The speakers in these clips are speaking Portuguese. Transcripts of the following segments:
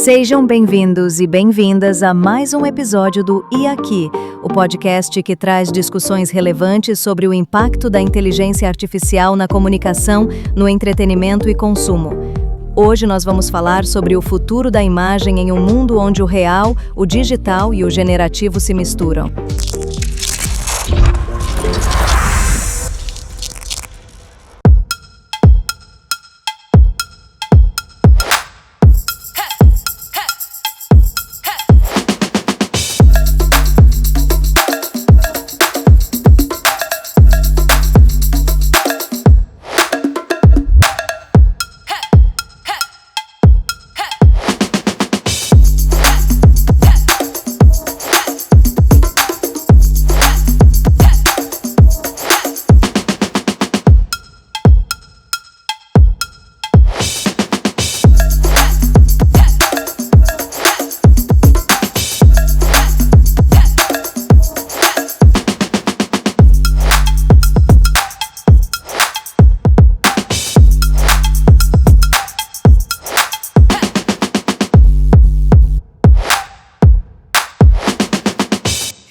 Sejam bem-vindos e bem-vindas a mais um episódio do E Aqui, o podcast que traz discussões relevantes sobre o impacto da inteligência artificial na comunicação, no entretenimento e consumo. Hoje nós vamos falar sobre o futuro da imagem em um mundo onde o real, o digital e o generativo se misturam.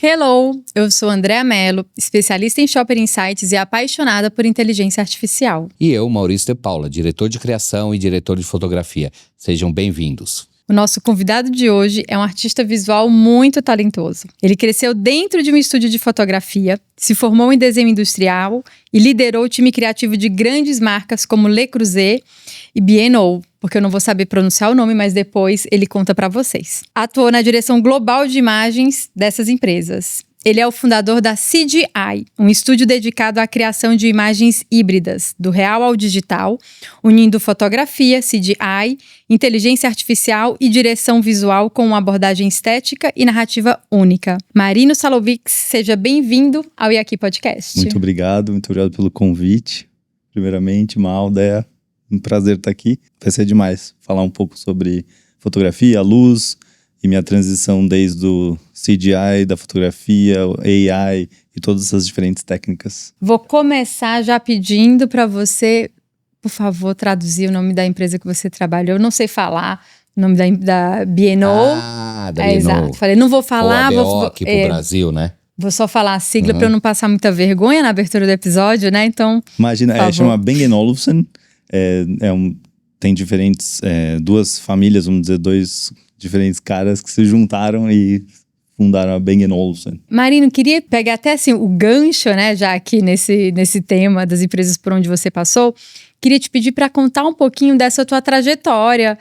Hello, eu sou Andréa Mello, especialista em Shopper Insights e apaixonada por inteligência artificial. E eu, Maurício de Paula, diretor de criação e diretor de fotografia. Sejam bem-vindos. O nosso convidado de hoje é um artista visual muito talentoso. Ele cresceu dentro de um estúdio de fotografia, se formou em desenho industrial e liderou o time criativo de grandes marcas como Le Creuset e B&O, porque eu não vou saber pronunciar o nome, mas depois ele conta para vocês. Atuou na direção global de imagens dessas empresas. Ele é o fundador da CGI, um estúdio dedicado à criação de imagens híbridas, do real ao digital, unindo fotografia, CGI, inteligência artificial e direção visual com uma abordagem estética e narrativa única. Marino Salovics, seja bem-vindo ao E Aqui Podcast. Muito obrigado pelo convite. Primeiramente, Dea, um prazer estar aqui. Vai ser demais falar um pouco sobre fotografia, luz e minha transição desde o CGI, da fotografia, AI e todas essas diferentes técnicas. Vou começar já pedindo para você, por favor, traduzir o nome da empresa que você trabalhou. Eu não sei falar o nome da B&O. Da B&O. Exato. Falei, não vou falar. Vou aqui pro Brasil, né? Vou só falar a sigla para eu não passar muita vergonha na abertura do episódio, né? Então, imagina, chama Bang & Olufsen. Tem diferentes, duas famílias, vamos dizer, dois diferentes caras que se juntaram e fundaram a Bang & Olufsen. Marino, queria pegar até assim o gancho, né, já aqui nesse tema das empresas por onde você passou. Queria te pedir para contar um pouquinho dessa tua trajetória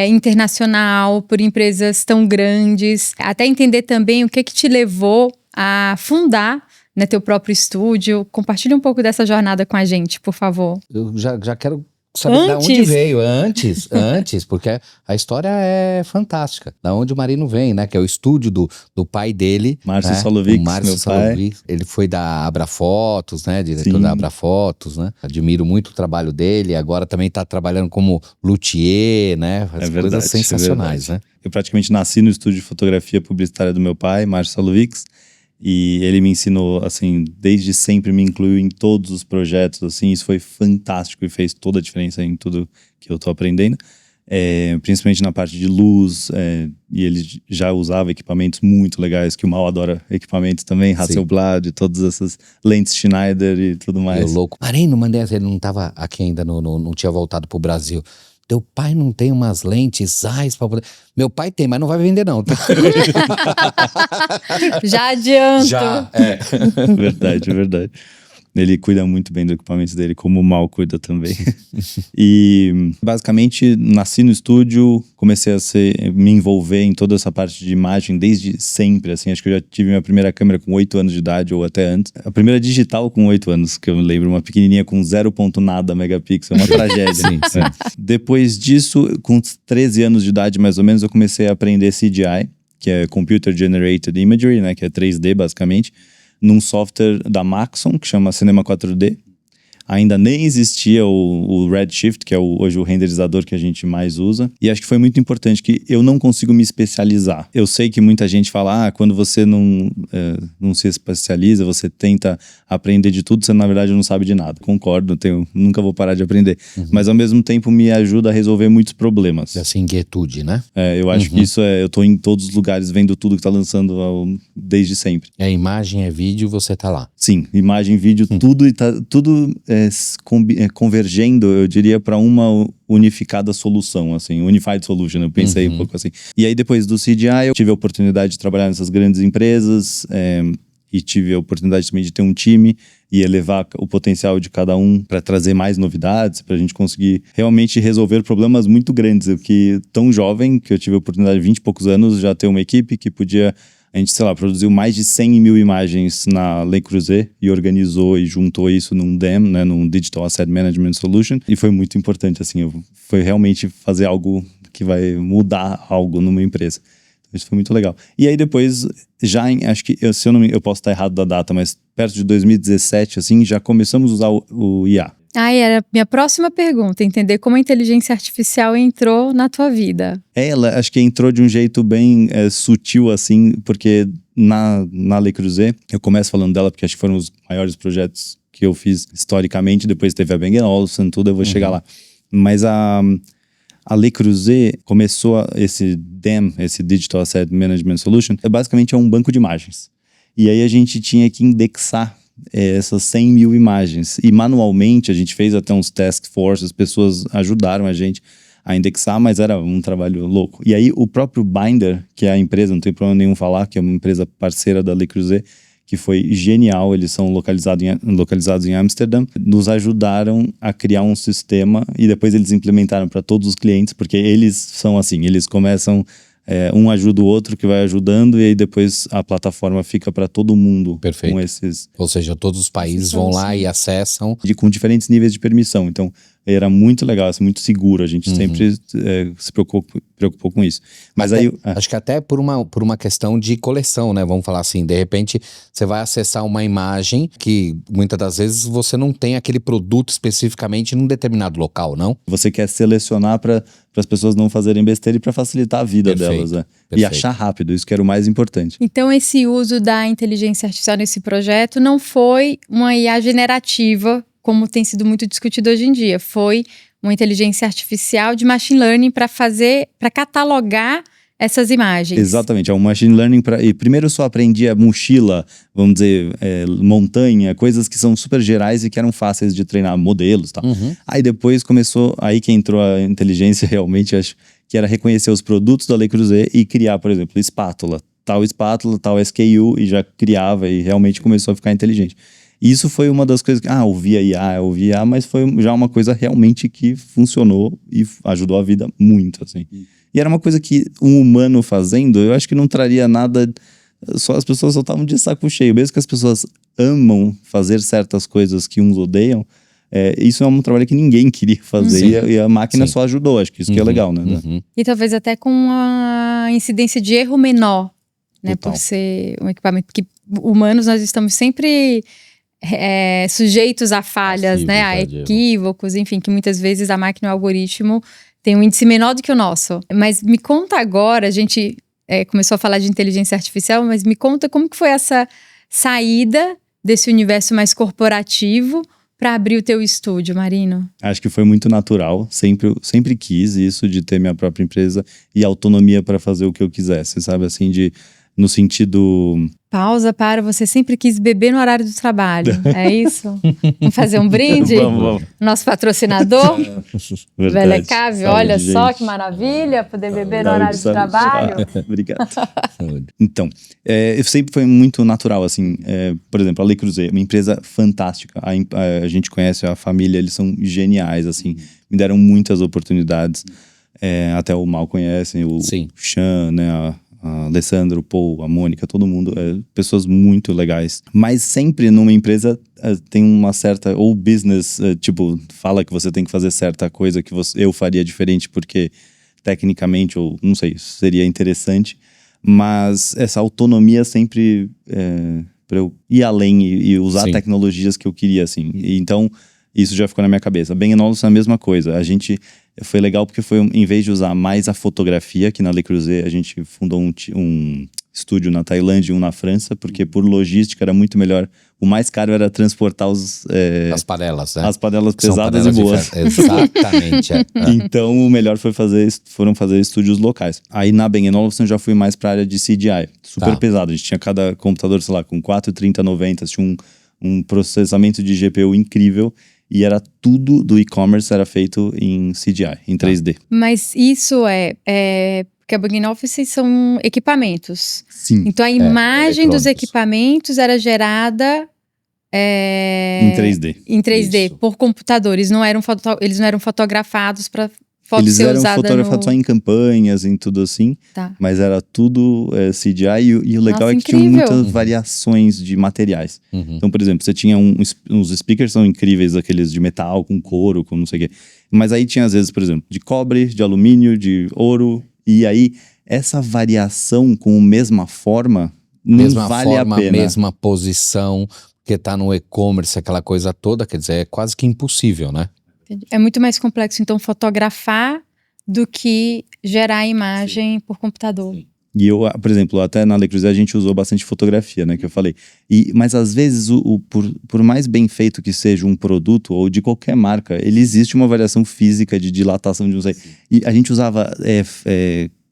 internacional, por empresas tão grandes, até entender também o que te levou a fundar, né, teu próprio estúdio. Compartilha um pouco dessa jornada com a gente, por favor. Eu já quero saber de onde veio, antes, porque a história é fantástica. Da onde o Marino vem, né? Que é o estúdio do pai dele. Márcio Salovics, meu pai. Ele foi da Abrafotos, né? Diretor Sim. da Abrafotos, né? Admiro muito o trabalho dele. Agora também está trabalhando como luthier, né? As coisas sensacionais, né? Eu praticamente nasci no estúdio de fotografia publicitária do meu pai, Márcio Salovics. E ele me ensinou, assim, desde sempre me incluiu em todos os projetos, assim, isso foi fantástico e fez toda a diferença em tudo que eu tô aprendendo, principalmente na parte de luz, e ele já usava equipamentos muito legais, que o Mal adora equipamentos também, Hasselblad, todas essas lentes Schneider e tudo mais. Eu louco. Marino, ele não tava aqui ainda, não tinha voltado pro Brasil. Teu pai não tem umas lentes Zeiss pra poder... Meu pai tem, mas não vai vender não, tá? Já adianto. Já, Verdade. Ele cuida muito bem do equipamento dele, como o Mal cuida também. E basicamente nasci no estúdio, comecei a me envolver em toda essa parte de imagem desde sempre, assim. Acho que eu já tive minha primeira câmera com 8 anos de idade ou até antes. A primeira digital com 8 anos, que eu me lembro, uma pequenininha com 0 ponto nada megapixel, uma tragédia. Sim. Depois disso, com 13 anos de idade mais ou menos, eu comecei a aprender CGI, que é Computer Generated Imagery, né, que é 3D basicamente, num software da Maxon, que chama Cinema 4D. ainda nem existia o Redshift, que é hoje o renderizador que a gente mais usa. E acho que foi muito importante que eu não consigo me especializar. Eu sei que muita gente fala, quando você não se especializa, você tenta aprender de tudo, você na verdade não sabe de nada. Concordo, nunca vou parar de aprender. Mas ao mesmo tempo me ajuda a resolver muitos problemas. Essa inquietude, né? Eu acho que isso eu tô em todos os lugares vendo tudo que tá lançando desde sempre. É imagem, é vídeo, você tá lá. Sim, imagem, vídeo, tudo, e tá tudo convergendo, eu diria, para uma unificada solução, assim, unified solution, eu pensei um pouco assim. E aí depois do CDI eu tive a oportunidade de trabalhar nessas grandes empresas, e tive a oportunidade também de ter um time e elevar o potencial de cada um para trazer mais novidades, para a gente conseguir realmente resolver problemas muito grandes. Eu que tão jovem, que eu tive a oportunidade de 20 e poucos anos, já ter uma equipe que podia, a gente, sei lá, produziu mais de 100 mil imagens na Le Creuset e organizou e juntou isso num DAM, né, num Digital Asset Management Solution, e foi muito importante, assim, foi realmente fazer algo que vai mudar algo numa empresa. Isso foi muito legal. E aí depois, acho que, eu posso estar errado da data, mas perto de 2017, assim, já começamos a usar o IA. Era minha próxima pergunta, entender como a inteligência artificial entrou na tua vida. Ela, acho que entrou de um jeito bem sutil, assim, porque na Le Creuset, eu começo falando dela porque acho que foram os maiores projetos que eu fiz historicamente, depois teve a Bang & Olufsen, tudo, eu vou chegar lá. Mas a Le Creuset começou esse DAM, esse Digital Asset Management Solution, basicamente é um banco de imagens. E aí a gente tinha que indexar essas 100 mil imagens. E manualmente a gente fez até uns task forces, as pessoas ajudaram a gente a indexar, mas era um trabalho louco. E aí o próprio Bynder, que é a empresa, não tem problema nenhum falar, que é uma empresa parceira da Le Creuset, que foi genial, eles são localizados em Amsterdã, nos ajudaram a criar um sistema e depois eles implementaram para todos os clientes, porque eles são assim, eles começam, um ajuda o outro que vai ajudando e aí depois a plataforma fica para todo mundo. Perfeito. Com esses... Ou seja, todos os países vão lá e acessam. Com diferentes níveis de permissão, então era muito legal, assim, muito seguro, a gente sempre se preocupou com isso. Mas até, aí... Acho que até por uma questão de coleção, né? Vamos falar assim, de repente você vai acessar uma imagem que muitas das vezes você não tem aquele produto especificamente num determinado local, não? Você quer selecionar para as pessoas não fazerem besteira e para facilitar a vida delas, né? E achar rápido, isso que era o mais importante. Então esse uso da inteligência artificial nesse projeto não foi uma IA generativa, como tem sido muito discutido hoje em dia, foi uma inteligência artificial de machine learning para catalogar essas imagens. Exatamente, é um machine learning e primeiro eu só aprendi a mochila, vamos dizer, montanha, coisas que são super gerais e que eram fáceis de treinar, modelos e tal. Aí depois aí que entrou a inteligência realmente, acho que era reconhecer os produtos da Le Creuset e criar, por exemplo, espátula, tal SKU, e já criava e realmente começou a ficar inteligente. Isso foi uma das coisas que, eu vi IA, mas foi já uma coisa realmente que funcionou e ajudou a vida muito, assim. E era uma coisa que um humano fazendo, eu acho que não traria nada, as pessoas só estavam de saco cheio. Mesmo que as pessoas amam fazer certas coisas que uns odeiam, isso é um trabalho que ninguém queria fazer e a máquina só ajudou, acho que isso que é legal, né? E talvez até com uma incidência de erro menor, né? Total. Por ser um equipamento que humanos nós estamos sempre... sujeitos a falhas, né, a equívocos, enfim, que muitas vezes a máquina e o algoritmo tem um índice menor do que o nosso. Mas me conta agora, a gente começou a falar de inteligência artificial, mas me conta como que foi essa saída desse universo mais corporativo para abrir o teu estúdio, Marino? Acho que foi muito natural, sempre quis isso de ter minha própria empresa e autonomia para fazer o que eu quisesse, sabe, assim, no sentido... Pausa para, você sempre quis beber no horário do trabalho, é isso? Vamos fazer um brinde? Vamos. Nosso patrocinador, Velecave, olha gente. só que maravilha, poder beber no horário do trabalho. Obrigado. Então, sempre foi muito natural, assim, por exemplo, a Le Creuset, uma empresa fantástica, a gente conhece a família, eles são geniais, assim, me deram muitas oportunidades, até o Mal conhecem, o Sean, né, a Alessandro, o Paul, a Mônica, todo mundo, pessoas muito legais. Mas sempre numa empresa tem uma certa, ou business, tipo, fala que você tem que fazer certa coisa que eu faria diferente porque tecnicamente, ou não sei, seria interessante. Mas essa autonomia sempre para eu ir além e usar tecnologias que eu queria, assim. E então, Isso já ficou na minha cabeça. Bang & Olufsen é a mesma coisa. Foi legal porque em vez de usar mais a fotografia, que na Le Creuset a gente fundou um estúdio na Tailândia e um na França, porque por logística era muito melhor. O mais caro era transportar as panelas, né? As panelas Que são pesadas panelas e boas. Exatamente. Então o melhor foram fazer estúdios locais. Aí na Bang & Olufsen eu já fui mais pra área de CGI. Super pesado. A gente tinha cada computador, sei lá, com 4 3090, tinha um processamento de GPU incrível. E era tudo do e-commerce era feito em CGI, em 3D. Mas isso porque a Bang & Olufsen são equipamentos. Sim. Então a imagem dos eletrônicos. equipamentos era gerada Em 3D. em 3D Isso. por computadores. Eles não eram fotografados para foto Eles ser eram usada fotografados só em campanhas, em tudo assim. Tá. Mas era tudo CGI. E o legal Nossa, é que tinha incrível. muitas variações de materiais. Uhum. Então, por exemplo, você tinha uns speakers são incríveis, aqueles de metal, com couro, com não sei o quê. Mas aí tinha, às vezes, por exemplo, de cobre, de alumínio, de ouro. E aí, essa variação com a mesma forma não Mesma vale forma, a pena. mesma posição, porque tá no e-commerce, aquela coisa toda, quer dizer, é quase que impossível, né? É muito mais complexo, então, fotografar do que gerar a imagem por computador. E eu, por exemplo, até na Le Creuset a gente usou bastante fotografia, né, que eu falei. Mas às vezes, por mais bem feito que seja um produto, ou de qualquer marca, ele existe uma variação física de dilatação de um... E a gente usava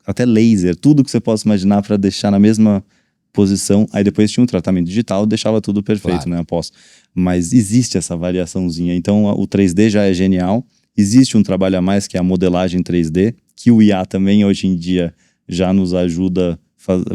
até laser, tudo que você possa imaginar para deixar na mesma posição. Aí depois tinha um tratamento digital, deixava tudo perfeito, Claro. né, após. Mas existe essa variaçãozinha. Então o 3D já é genial. Existe um trabalho a mais que é a modelagem 3D, que o IA também hoje em dia já nos ajuda,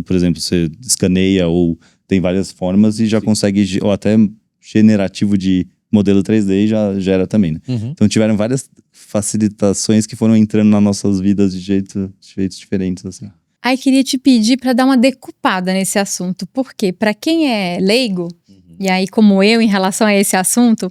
por exemplo, você escaneia ou tem várias formas e já consegue, ou até generativo de modelo 3D e já gera também, né? Uhum. Então tiveram várias facilitações que foram entrando nas nossas vidas de jeitos diferentes, assim. Aí queria te pedir para dar uma decupada nesse assunto, porque para quem é leigo, e aí como eu em relação a esse assunto,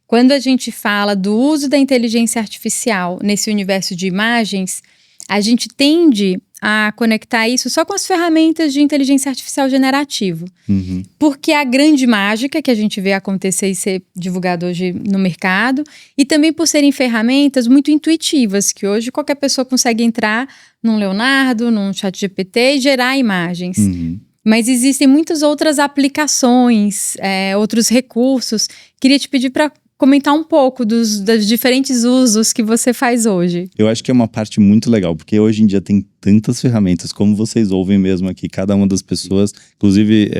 quando a gente fala do uso da inteligência artificial nesse universo de imagens, a gente tende a conectar isso só com as ferramentas de inteligência artificial generativa. Uhum. Porque é a grande mágica que a gente vê acontecer e ser divulgado hoje no mercado, e também por serem ferramentas muito intuitivas, que hoje qualquer pessoa consegue entrar num Leonardo, num ChatGPT e gerar imagens. Uhum. Mas existem muitas outras aplicações, outros recursos. Queria te pedir para comentar um pouco dos diferentes usos que você faz hoje. Eu acho que é uma parte muito legal, porque hoje em dia tem tantas ferramentas, como vocês ouvem mesmo aqui, cada uma das pessoas. Inclusive,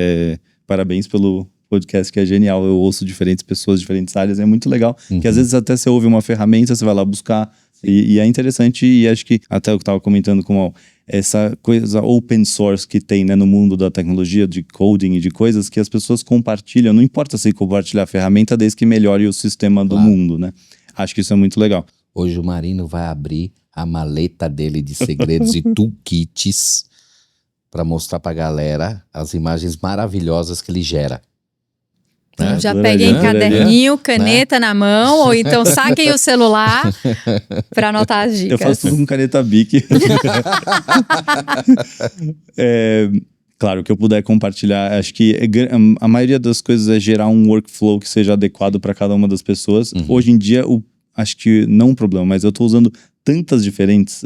parabéns pelo podcast, que é genial. Eu ouço diferentes pessoas, diferentes áreas, é muito legal. Que às vezes até você ouve uma ferramenta, você vai lá buscar, e é interessante, e acho que até eu estava comentando com essa coisa open source que tem, né, no mundo da tecnologia, de coding e de coisas que as pessoas compartilham, não importa se compartilhar a ferramenta, desde que melhore o sistema do mundo, né? Acho que isso é muito legal. Hoje o Marino vai abrir a maleta dele de segredos e toolkits para mostrar pra galera as imagens maravilhosas que ele gera. Então, já adoraria, peguem adoraria. caderninho, caneta na mão, ou então saquem o celular para anotar as dicas. Eu faço tudo com caneta Bic. Claro, o que eu puder compartilhar, acho que a maioria das coisas é gerar um workflow que seja adequado para cada uma das pessoas. Hoje em dia, acho que não é um problema, mas eu estou usando tantas diferentes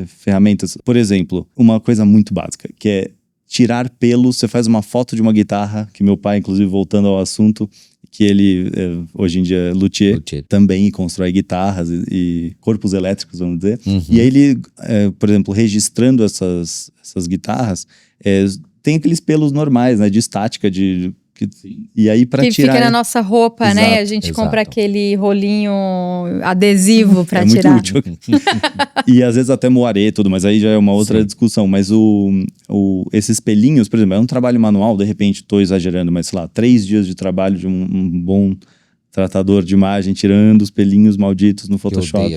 ferramentas. Por exemplo, uma coisa muito básica, que é tirar pelo. Você faz uma foto de uma guitarra, que meu pai, inclusive, voltando ao assunto, que ele, hoje em dia, é luthier. Também constrói guitarras e corpos elétricos, vamos dizer. E aí ele, por exemplo, registrando essas guitarras, tem aqueles pelos normais, né, de estática, e aí para que tirar... fica na nossa roupa, Exato, né? A gente compra aquele rolinho adesivo para muito tirar. útil. E às vezes até moaré e tudo, mas aí já é uma outra discussão. Mas esses pelinhos, por exemplo, é um trabalho manual, de repente estou exagerando, mas sei lá, 3 dias de trabalho de um bom tratador de imagem, tirando os pelinhos malditos no Photoshop.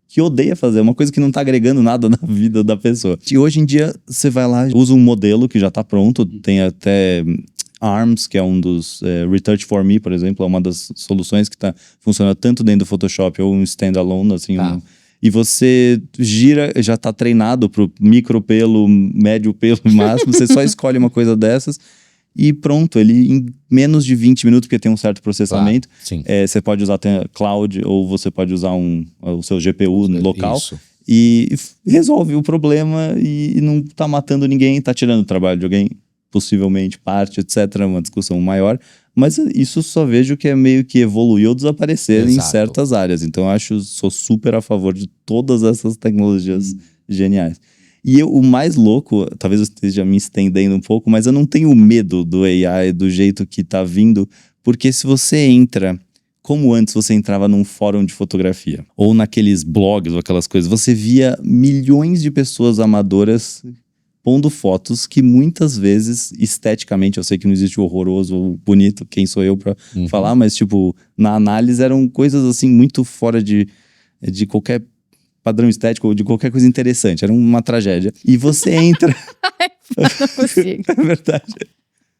Que odeia fazer, é uma coisa que não tá agregando nada na vida da pessoa. E hoje em dia, você vai lá, usa um modelo que já tá pronto, tem até ARMS, que é um dos Retouch for Me, por exemplo, é uma das soluções que funciona tanto dentro do Photoshop ou um standalone, assim, e você gira, já tá treinado pro micro pelo, médio pelo máximo, você só escolhe uma coisa dessas e pronto, ele em menos de 20 minutos, porque tem um certo processamento. Claro, sim. Você pode usar até cloud ou você pode usar o seu GPU local. Isso. E resolve o problema e não tá matando ninguém, tá tirando o trabalho de alguém, possivelmente parte, etc. Uma discussão maior. Mas isso só vejo que é meio que evoluir ou desaparecer em certas áreas. Então sou super a favor de todas essas tecnologias geniais. E o mais louco, talvez eu esteja me estendendo um pouco, mas eu não tenho medo do AI, do jeito que tá vindo, porque se você entra, como antes você entrava num fórum de fotografia, ou naqueles blogs ou aquelas coisas, você via milhões de pessoas amadoras pondo fotos que muitas vezes, esteticamente, eu sei que não existe horroroso ou bonito, quem sou eu pra falar, mas tipo, na análise eram coisas assim muito fora de qualquer padrão estético ou de qualquer coisa interessante, era uma tragédia. E você entra... Não consigo. É verdade.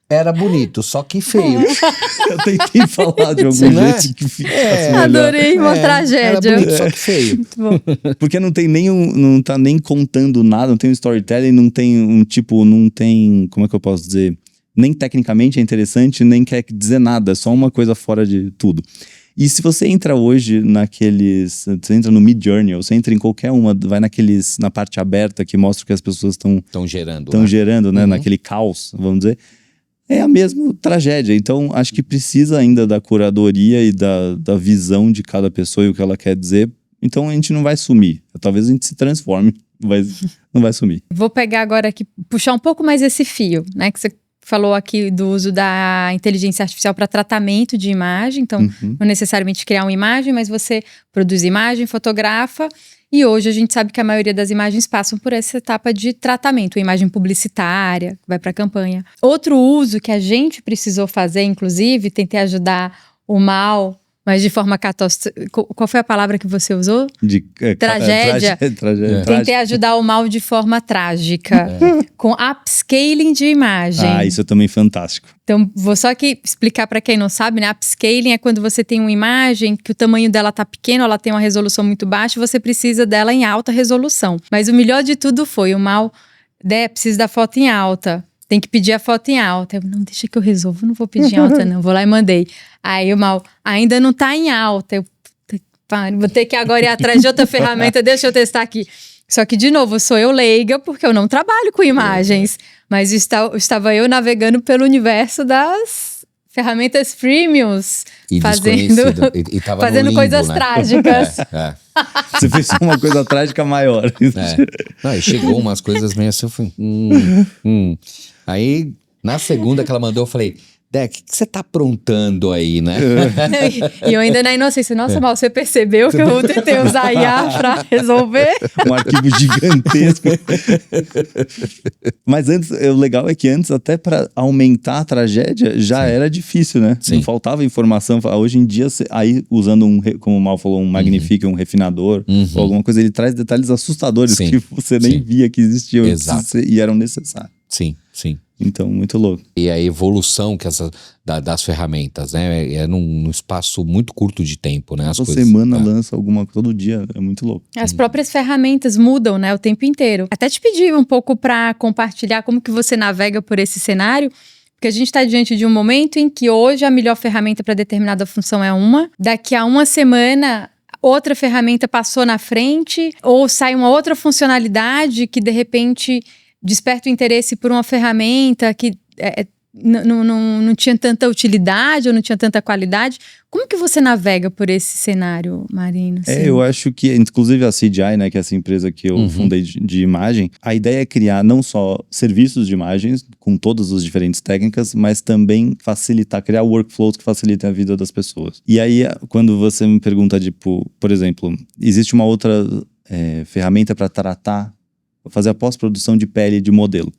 Era bonito, só que feio. Eu tentei falar de algum jeito que ficasse melhor. Adorei uma tragédia. Era bonito, só que feio. Muito bom. Porque não tá nem contando nada, não tem um storytelling, não tem, como é que eu posso dizer? Nem tecnicamente é interessante, nem quer dizer nada, é só uma coisa fora de tudo. E se você entra hoje você entra no Midjourney, ou você entra em qualquer uma, vai na parte aberta que mostra o que as pessoas estão gerando, né? Naquele caos, vamos dizer. É a mesma tragédia. Então, acho que precisa ainda da curadoria e da visão de cada pessoa e o que ela quer dizer. Então, a gente não vai sumir. Talvez a gente se transforme, mas não vai sumir. Vou pegar agora aqui, puxar um pouco mais esse fio, né? Que você falou aqui do uso da inteligência artificial para tratamento de imagem. Então, não necessariamente criar uma imagem, mas você produz imagem, fotografa. E hoje a gente sabe que a maioria das imagens passam por essa etapa de tratamento, a imagem publicitária, que vai para a campanha. Outro uso que a gente precisou fazer, inclusive, tentei ajudar o Mal, mas de forma catastrófica. Qual foi a palavra que você usou? Tragédia. Tentei ajudar o Mal de forma trágica, com upscaling de imagem. Isso é também fantástico. Então, vou só aqui explicar para quem não sabe, né? Upscaling é quando você tem uma imagem que o tamanho dela tá pequeno, ela tem uma resolução muito baixa, você precisa dela em alta resolução. Mas o melhor de tudo foi o Mal, precisa da foto em alta. Tem que pedir a foto em alta. Eu, não, deixa que eu resolvo, não vou pedir em alta não. Vou lá e mandei. Aí o Mal, ainda não tá em alta. Eu, vou ter que agora ir atrás de outra ferramenta, deixa eu testar aqui. Só que, de novo, sou eu leiga, porque eu não trabalho com imagens. Mas estava eu navegando pelo universo das ferramentas freemiums. E fazendo coisas trágicas. Você fez uma coisa trágica maior. Não, e chegou umas coisas meio assim, eu falei, Aí, na segunda que ela mandou, eu falei, Dé, o que você tá aprontando aí, né? E eu ainda na inocência, nossa, Mal, você percebeu que eu tentei usar IA pra resolver? Um arquivo gigantesco. Mas antes, o legal é que antes, até pra aumentar a tragédia, já era difícil, né? Sim. Não faltava informação. Hoje em dia, aí usando como o Mal falou, um Magnifique, um refinador, ou alguma coisa, ele traz detalhes assustadores que você nem via que existiam. Exato. E eram necessários. Sim. Então, muito louco. E a evolução das ferramentas, né? É num espaço muito curto de tempo, né? Toda semana lança alguma coisa, todo dia, é muito louco. As próprias ferramentas mudam, né? O tempo inteiro. Até te pedi um pouco para compartilhar como que você navega por esse cenário, porque a gente está diante de um momento em que hoje a melhor ferramenta para determinada função é uma, daqui a uma semana outra ferramenta passou na frente, ou sai uma outra funcionalidade que de repente desperta o interesse por uma ferramenta que não tinha tanta utilidade ou não tinha tanta qualidade. Como que você navega por esse cenário, Marino? Eu acho que, inclusive a CGI, né, que é essa empresa que eu fundei de imagem, a ideia é criar não só serviços de imagens, com todas as diferentes técnicas, mas também criar workflows que facilitem a vida das pessoas. E aí, quando você me pergunta, tipo, por exemplo, existe uma outra ferramenta para fazer a pós-produção de pele de modelo.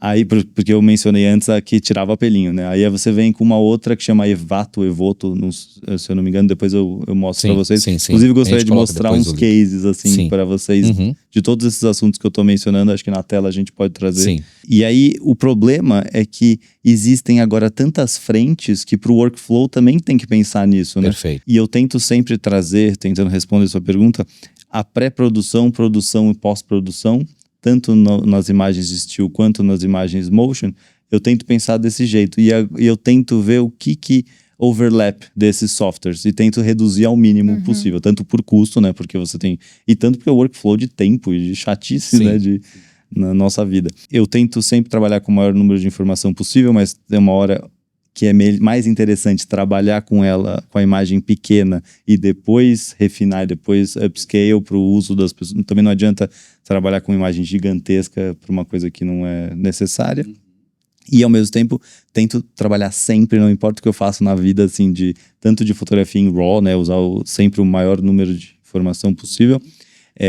Aí, porque eu mencionei antes a que tirava pelinho, né? Aí você vem com uma outra que chama Evoto, se eu não me engano, depois eu mostro pra vocês. Sim. Inclusive, gostaria de mostrar uns cases, assim, para vocês, de todos esses assuntos que eu tô mencionando, acho que na tela a gente pode trazer. Sim. E aí, o problema é que existem agora tantas frentes que pro workflow também tem que pensar nisso, né? Perfeito. E eu tento sempre tentando responder a sua pergunta, a pré-produção, produção e pós-produção, tanto nas imagens de still quanto nas imagens motion, eu tento pensar desse jeito. E eu tento ver o que overlap desses softwares e tento reduzir ao mínimo possível. Tanto por custo, né? Porque você tem... E tanto porque o workflow de tempo e de chatice, Sim. né? Na nossa vida. Eu tento sempre trabalhar com o maior número de informação possível, mas tem uma hora que é mais interessante trabalhar com ela, com a imagem pequena e depois refinar, e depois upscale para o uso das pessoas. Também não adianta trabalhar com imagem gigantesca para uma coisa que não é necessária. E ao mesmo tempo, tento trabalhar sempre, não importa o que eu faço na vida, assim, tanto de fotografia em RAW, né, usar sempre o maior número de informação possível,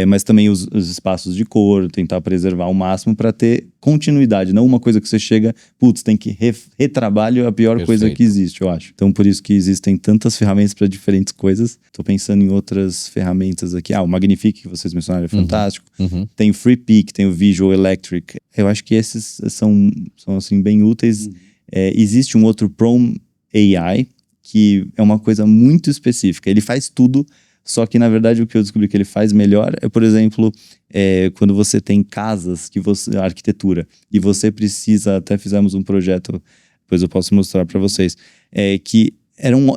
mas também os espaços de cor, tentar preservar ao máximo para ter continuidade, não uma coisa que você chega, putz, tem que retrabalho a pior coisa que existe, eu acho. Então, por isso que existem tantas ferramentas para diferentes coisas. Tô pensando em outras ferramentas aqui. O Magnifique, que vocês mencionaram, é fantástico. Tem o FreePic, tem o Visual Electric. Eu acho que esses são assim, bem úteis. Existe um outro Prom AI, que é uma coisa muito específica. Ele faz tudo. Só que, na verdade, o que eu descobri que ele faz melhor é, por exemplo, quando você tem casas, arquitetura, e você precisa, até fizemos um projeto, depois eu posso mostrar para vocês, que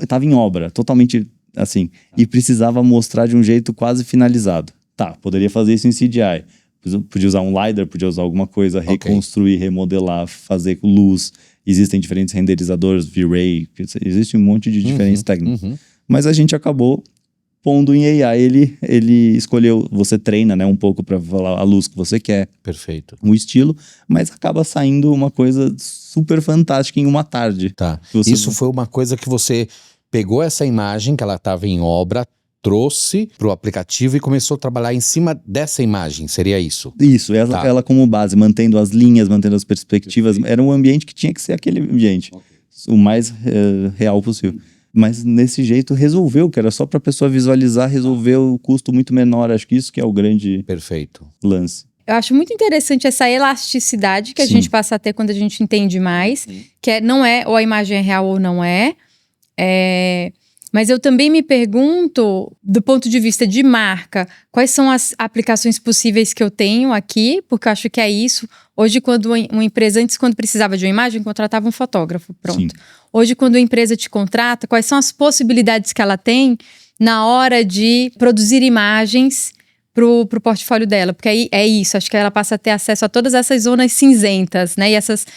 estava em obra, totalmente assim, e precisava mostrar de um jeito quase finalizado. Poderia fazer isso em CGI, podia usar um LiDAR, podia usar alguma coisa, reconstruir, remodelar, fazer luz, existem diferentes renderizadores, V-Ray, existe um monte de diferentes técnicas. Mas a gente acabou pondo em AI, ele escolheu, você treina, né, um pouco para falar a luz que você quer. Perfeito. O estilo, mas acaba saindo uma coisa super fantástica em uma tarde. Tá. Isso foi uma coisa que você pegou essa imagem, que ela estava em obra, trouxe pro aplicativo e começou a trabalhar em cima dessa imagem, seria isso? Isso, ela como base, mantendo as linhas, mantendo as perspectivas. Era um ambiente que tinha que ser aquele ambiente, o mais real possível. Mas nesse jeito resolveu, que era só para a pessoa visualizar, resolveu o custo muito menor. Acho que isso que é o grande lance. Eu acho muito interessante essa elasticidade que a gente passa a ter quando a gente entende mais, que não é ou a imagem é real ou não é. Mas eu também me pergunto, do ponto de vista de marca, quais são as aplicações possíveis que eu tenho aqui, porque eu acho que é isso. Hoje, quando uma empresa, antes, quando precisava de uma imagem, contratava um fotógrafo, pronto. Sim. Hoje, quando a empresa te contrata, quais são as possibilidades que ela tem na hora de produzir imagens pro portfólio dela? Porque aí é isso, acho que ela passa a ter acesso a todas essas zonas cinzentas, né? E essas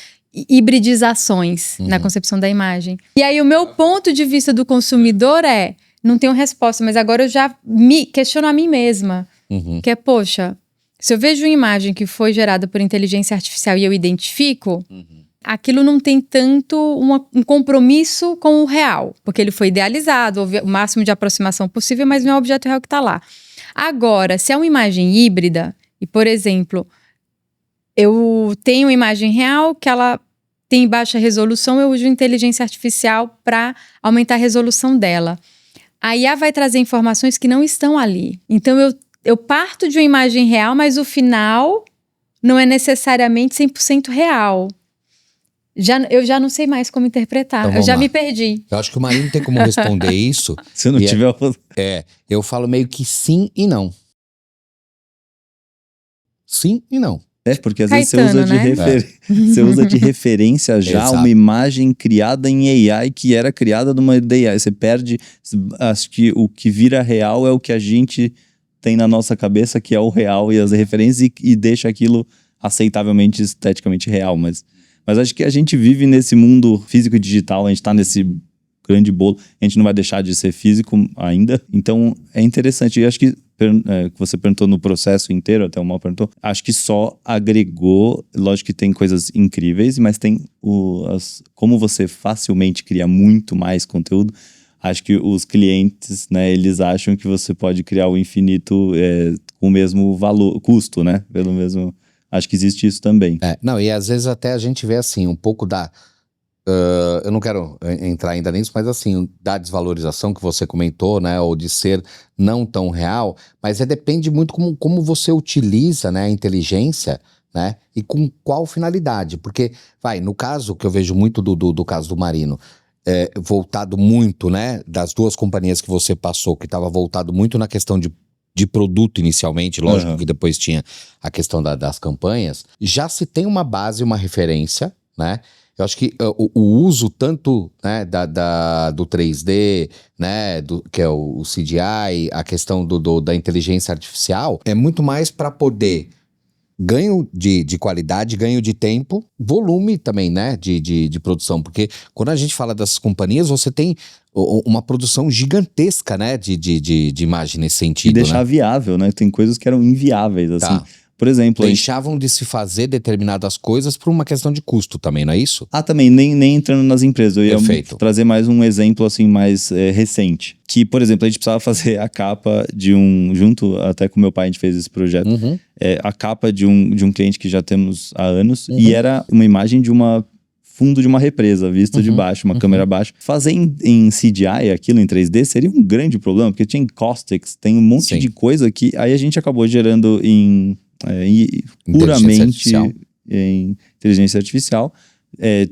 hibridizações na concepção da imagem. E aí o meu ponto de vista do consumidor não tenho resposta, mas agora eu já me questiono a mim mesma, que é, poxa, se eu vejo uma imagem que foi gerada por inteligência artificial e eu identifico, aquilo não tem tanto um compromisso com o real, porque ele foi idealizado, houve o máximo de aproximação possível, mas não é o objeto real que está lá. Agora, se é uma imagem híbrida, e por exemplo, eu tenho uma imagem real que ela tem baixa resolução, eu uso inteligência artificial para aumentar a resolução dela. A IA vai trazer informações que não estão ali. Então, eu parto de uma imagem real, mas o final não é necessariamente 100% real. Eu já não sei mais como interpretar. Então, eu já me perdi. Eu acho que o Marino tem como responder isso. Se não tiver... eu falo meio que sim e não. Sim e não. Porque às vezes você usa de referência já uma imagem criada em AI que era criada numa AI. Você perde, acho que o que vira real é o que a gente tem na nossa cabeça, que é o real e as referências, e deixa aquilo aceitavelmente, esteticamente real. Mas acho que a gente vive nesse mundo físico e digital, a gente tá nesse grande bolo, a gente não vai deixar de ser físico ainda. Então é interessante, eu acho que você perguntou no processo inteiro, até o Mal perguntou, acho que só agregou, lógico que tem coisas incríveis, mas tem como você facilmente cria muito mais conteúdo. Acho que os clientes, né, eles acham que você pode criar o infinito com o mesmo valor, custo, né, pelo mesmo... Acho que existe isso também. E às vezes até a gente vê assim, um pouco da... eu não quero entrar ainda nisso, mas assim, da desvalorização que você comentou, né, ou de ser não tão real, mas depende muito como você utiliza, né, a inteligência, né, e com qual finalidade, porque, no caso que eu vejo muito do caso do Marino, voltado muito, né, das duas companhias que você passou, que estava voltado muito na questão de produto inicialmente, lógico que depois tinha a questão das campanhas, já se tem uma base, uma referência, né? Eu acho que o uso tanto, né, do 3D, né, que é o CGI, a questão da inteligência artificial, é muito mais para poder ganho de qualidade, ganho de tempo, volume também, né, de produção, porque quando a gente fala dessas companhias, você tem uma produção gigantesca, né, de imagem nesse sentido, E deixar né? viável, né? Tem coisas que eram inviáveis, assim. Tá. Por exemplo, Deixavam de se fazer determinadas coisas por uma questão de custo também, não é isso? também, nem entrando nas empresas. Eu ia Perfeito. trazer mais um exemplo, assim, mais recente. Que, por exemplo, a gente precisava fazer a capa junto até com meu pai, a gente fez esse projeto. Uhum. A capa de um cliente que já temos há anos. E era uma imagem de fundo de uma represa, vista de baixo, uma câmera abaixo. Fazer em CGI aquilo em 3D seria um grande problema, porque tinha caustics, tem um monte Sim. de coisa que aí a gente acabou gerando Inteligência puramente artificial. em inteligência artificial.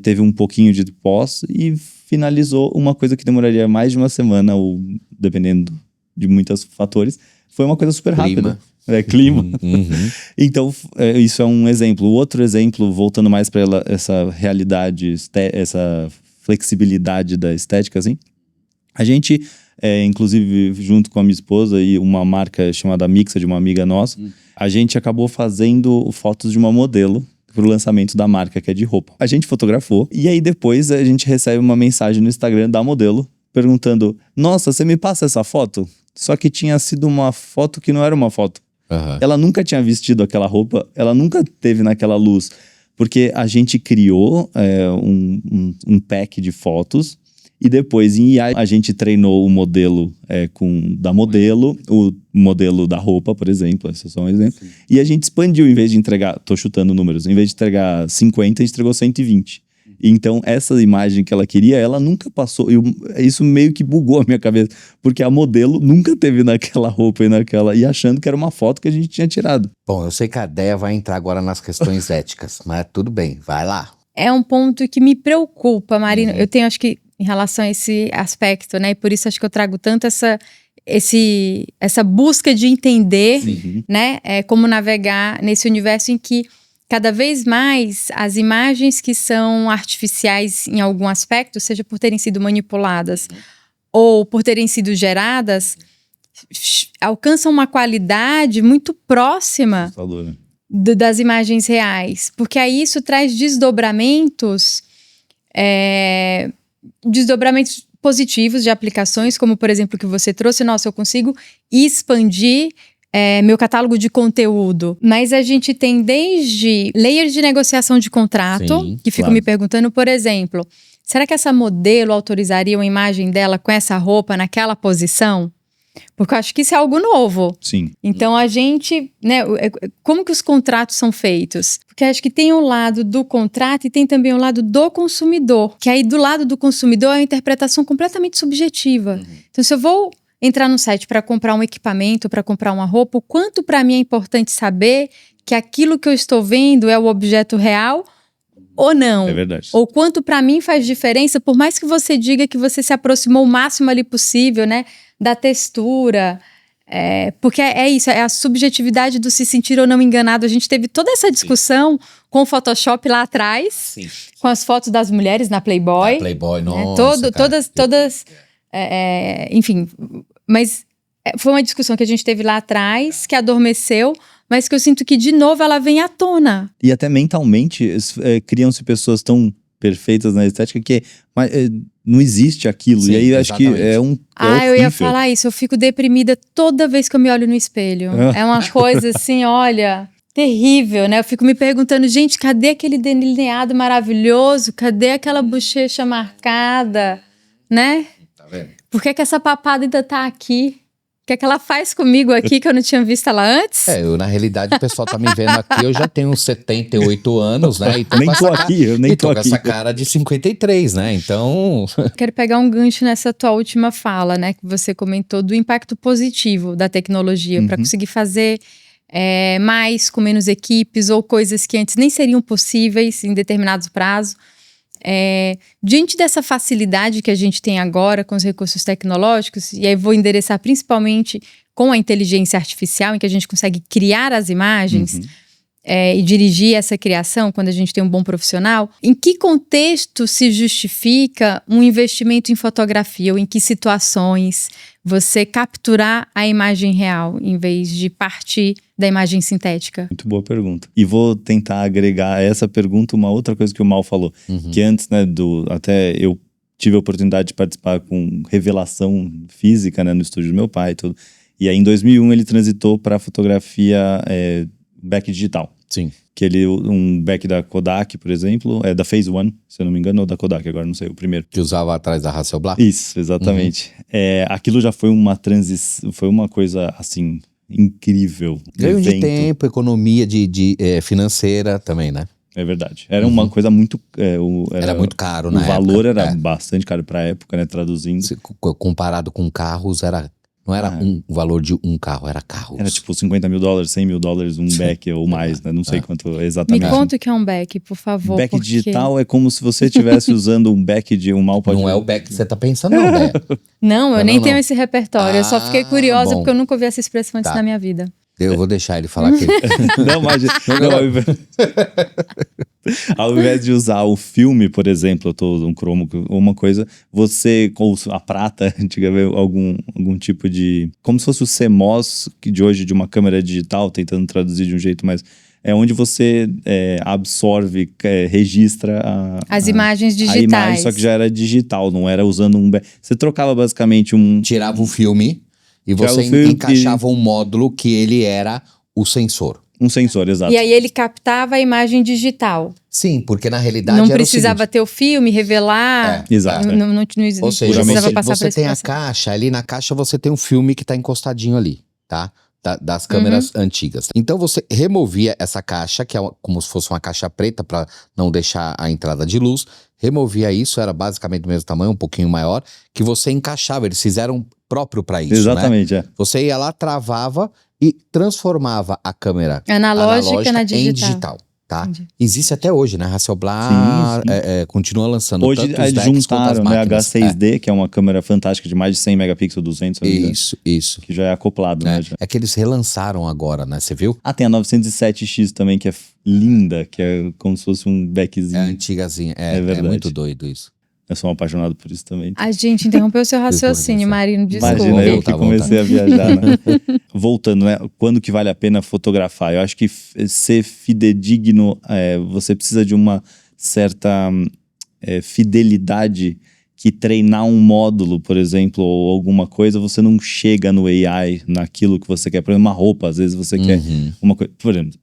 Teve um pouquinho de pós e finalizou uma coisa que demoraria mais de uma semana, ou dependendo de muitos fatores. Foi uma coisa super rápida. Clima. Uhum. Então, isso é um exemplo. O outro exemplo, voltando mais para essa realidade, essa flexibilidade da estética, assim, a gente, inclusive, junto com a minha esposa e uma marca chamada Mixa, de uma amiga nossa, a gente acabou fazendo fotos de uma modelo pro lançamento da marca, que é de roupa. A gente fotografou e aí depois a gente recebe uma mensagem no Instagram da modelo perguntando: nossa, você me passa essa foto? Só que tinha sido uma foto que não era uma foto. Uhum. Ela nunca tinha vestido aquela roupa, ela nunca teve naquela luz, porque a gente criou um pack de fotos e depois em IA a gente treinou o modelo da modelo, o modelo da roupa, por exemplo, esse é só um exemplo. Sim. E a gente expandiu, em vez de entregar, tô chutando números, em vez de entregar 50, a gente entregou 120. Então, essa imagem que ela queria, ela nunca passou. Isso meio que bugou a minha cabeça. Porque a modelo nunca teve naquela roupa e achando que era uma foto que a gente tinha tirado. Bom, eu sei que a Déia vai entrar agora nas questões éticas, mas tudo bem, vai lá. É um ponto que me preocupa, Marina. Eu tenho, acho que, em relação a esse aspecto, né? E por isso acho que eu trago tanto essa busca de entender, né? Como navegar nesse universo em que cada vez mais as imagens que são artificiais em algum aspecto, seja por terem sido manipuladas ou por terem sido geradas, alcançam uma qualidade muito próxima das imagens reais. Porque aí isso traz desdobramentos positivos de aplicações, como por exemplo o que você trouxe. Nossa, eu consigo expandir meu catálogo de conteúdo. Mas a gente tem desde layers de negociação de contrato, Sim, que fico me perguntando, por exemplo, será que essa modelo autorizaria uma imagem dela com essa roupa naquela posição? Porque eu acho que isso é algo novo. Sim. Então a gente, né, como que os contratos são feitos? Porque acho que tem o lado do contrato e tem também o lado do consumidor. Que aí do lado do consumidor é uma interpretação completamente subjetiva. Então se eu vou entrar no site para comprar um equipamento, para comprar uma roupa, o quanto para mim é importante saber que aquilo que eu estou vendo é o objeto real ou não. É verdade. Ou quanto para mim faz diferença, por mais que você diga que você se aproximou o máximo ali possível, né, da textura. Porque é isso, é a subjetividade do se sentir ou não enganado. A gente teve toda essa discussão com o Photoshop lá atrás, com as fotos das mulheres na Playboy. Playboy, nossa, todas enfim, mas foi uma discussão que a gente teve lá atrás, que adormeceu, mas que eu sinto que de novo ela vem à tona. E até mentalmente criam-se pessoas tão perfeitas na estética que não existe aquilo. Sim, e aí eu acho que eu ia falar isso, eu fico deprimida toda vez que eu me olho no espelho. É uma coisa assim, olha, terrível, né? Eu fico me perguntando, gente, cadê aquele delineado maravilhoso? Cadê aquela bochecha marcada? Né? Tá vendo? Por que essa papada ainda tá aqui? O que é que ela faz comigo aqui que eu não tinha visto ela antes? Na realidade, o pessoal tá me vendo aqui, eu já tenho uns 78 anos, né? E nem tô aqui, eu nem tô aqui. Com essa cara de 53, né? Então... Quero pegar um gancho nessa tua última fala, né? Que você comentou do impacto positivo da tecnologia para conseguir fazer mais com menos equipes ou coisas que antes nem seriam possíveis em determinados prazos. Diante dessa facilidade que a gente tem agora com os recursos tecnológicos, e aí vou endereçar principalmente com a inteligência artificial, em que a gente consegue criar as imagens, e dirigir essa criação, quando a gente tem um bom profissional, em que contexto se justifica um investimento em fotografia ou em que situações você capturar a imagem real em vez de partir da imagem sintética? Muito boa pergunta. E vou tentar agregar a essa pergunta uma outra coisa que o Mal falou, que antes, né, até eu tive a oportunidade de participar com revelação física, né, no estúdio do meu pai e tudo. E aí, em 2001, ele transitou para fotografia back digital. Sim. Que um back da Kodak, por exemplo, da Phase One, se eu não me engano, ou da Kodak, agora não sei, o primeiro. Que usava atrás da Hasselblad? Isso, exatamente. Aquilo já foi uma transição, foi uma coisa, assim, incrível. Ganho de tempo, economia financeira também, né? É verdade. Era uma coisa muito... era muito caro, né? O valor era bastante caro para a época, né? Traduzindo. Comparado com carros, não era um valor de um carro, era carros. Era tipo $50 mil, $100 mil, um back ou mais, né? Não sei quanto exatamente. Me conta o que é um back, por favor. Back digital é como se você estivesse usando um back de um mal pode... Não é o back que você tá pensando, não, né? Não, eu nem tenho esse repertório. Eu só fiquei curiosa porque eu nunca ouvi essa expressão antes na minha vida. Eu vou deixar ele falar aqui. Não, mas ao invés de usar o filme, por exemplo, eu tô usando um cromo, uma coisa, você, com a prata, antigamente, algum tipo de... Como se fosse o CMOS de hoje, de uma câmera digital, tentando traduzir de um jeito mais... É onde você absorve, registra as imagens digitais. A imagem, só que já era digital, não era usando um... Você trocava basicamente Tirava o filme... E você encaixava um módulo que ele era o sensor. Um sensor, exato. E aí ele captava a imagem digital. Sim, porque na realidade não era precisava ter o filme, revelar. Exato. Ou seja, precisava passar você tem a caixa, ali na caixa você tem um filme que está encostadinho ali, tá? Das câmeras antigas. Então você removia essa caixa, que é como se fosse uma caixa preta para não deixar a entrada de luz. Removia isso, era basicamente do mesmo tamanho, um pouquinho maior, que você encaixava. Eles fizeram próprio para isso, exatamente, né? Você ia lá, travava e transformava a câmera analógica na digital. Em digital, tá? Existe até hoje, né? Hasselblad continua lançando hoje tanto os eles decks juntaram, quanto as né, máquinas. H6D, que é uma câmera fantástica de mais de 100 megapixels, 200, Isso. Que já é acoplado, né? É que eles relançaram agora, né? Você viu? Tem a 907X também, que é linda, que é como se fosse um backzinho. É antigazinha, é muito doido isso. Eu sou um apaixonado por isso também. A gente interrompeu o seu raciocínio, Marino, desculpa. Imagina, eu que comecei a viajar, né? Voltando, né? Quando que vale a pena fotografar? Eu acho que ser fidedigno, você precisa de uma certa fidelidade que treinar um módulo, por exemplo, ou alguma coisa, você não chega no AI, naquilo que você quer. Por exemplo, uma roupa, às vezes você quer uma coisa... Por exemplo,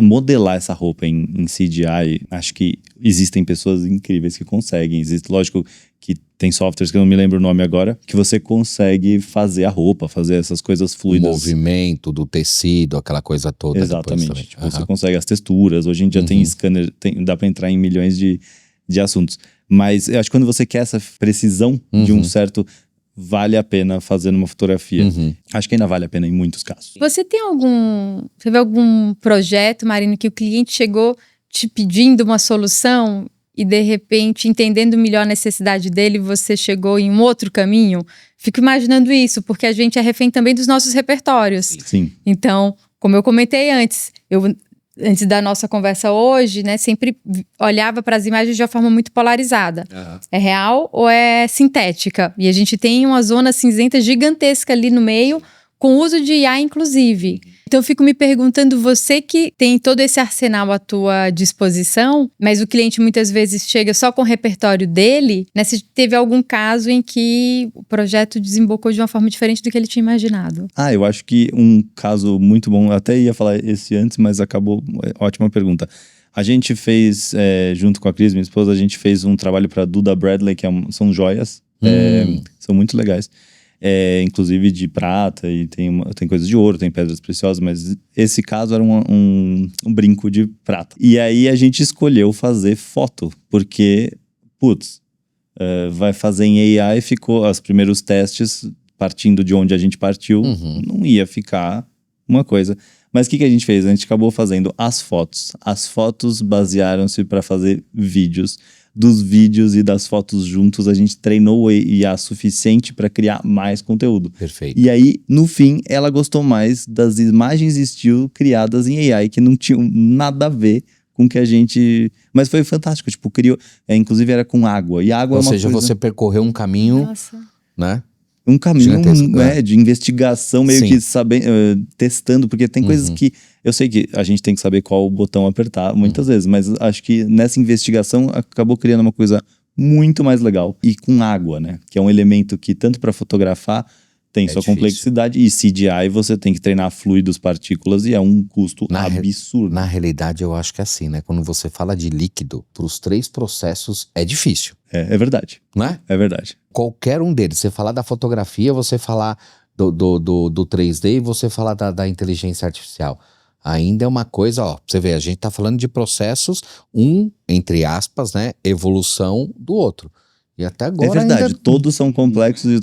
modelar essa roupa em CGI, acho que existem pessoas incríveis que conseguem. Existe, lógico, que tem softwares que eu não me lembro o nome agora, que você consegue fazer a roupa, fazer essas coisas fluidas. O movimento do tecido, aquela coisa toda. Exatamente. Você consegue as texturas. Hoje em dia tem scanner, dá para entrar em milhões de assuntos. Mas eu acho que quando você quer essa precisão de um certo... vale a pena fazer numa fotografia. Acho que ainda vale a pena em muitos casos. Você vê algum projeto, Marino, que o cliente chegou te pedindo uma solução e de repente, entendendo melhor a necessidade dele, você chegou em um outro caminho? Fico imaginando isso, porque a gente é refém também dos nossos repertórios. Sim. Então, como eu comentei antes da nossa conversa hoje, né, sempre olhava para as imagens de uma forma muito polarizada. É real ou é sintética? E a gente tem uma zona cinzenta gigantesca ali no meio, com uso de IA, inclusive. Então, eu fico me perguntando, você que tem todo esse arsenal à tua disposição, mas o cliente muitas vezes chega só com o repertório dele, né? Se teve algum caso em que o projeto desembocou de uma forma diferente do que ele tinha imaginado. Eu acho que um caso muito bom, eu até ia falar esse antes, mas acabou, ótima pergunta. A gente fez, junto com a Cris, minha esposa, a gente fez um trabalho para Duda Bradley, que são joias, são muito legais. Inclusive de prata, e tem coisas de ouro, tem pedras preciosas, mas esse caso era um brinco de prata. E aí a gente escolheu fazer foto, porque, vai fazer em AI, ficou os primeiros testes, partindo de onde a gente partiu, não ia ficar uma coisa. Mas o que a gente fez? A gente acabou fazendo as fotos. As fotos basearam-se para fazer vídeos dos vídeos e das fotos juntos, a gente treinou o IA suficiente para criar mais conteúdo. Perfeito. E aí, no fim, ela gostou mais das imagens estilo criadas em AI, que não tinham nada a ver com o que a gente... Mas foi fantástico, tipo, criou... inclusive era com água, e água Ou é uma seja, coisa... você percorreu um caminho, Nossa. né? Um caminho Gigantesco, de investigação, meio Sim. que testando, porque tem coisas que... Eu sei que a gente tem que saber qual botão apertar muitas vezes, mas acho que nessa investigação acabou criando uma coisa muito mais legal. E com água, né? Que é um elemento que tanto para fotografar tem sua difícil. Complexidade, e CGI você tem que treinar fluidos, partículas, e é um custo absurdo. Na realidade, eu acho que é assim, né? Quando você fala de líquido, para os 3 processos é difícil, É verdade. não é? É verdade. Qualquer um deles. Você falar da fotografia, você falar do 3D e você falar da inteligência artificial. Ainda é uma coisa, ó, você vê, a gente tá falando de processos, entre aspas, né, evolução do outro. E até agora É verdade, ainda... todos são complexos,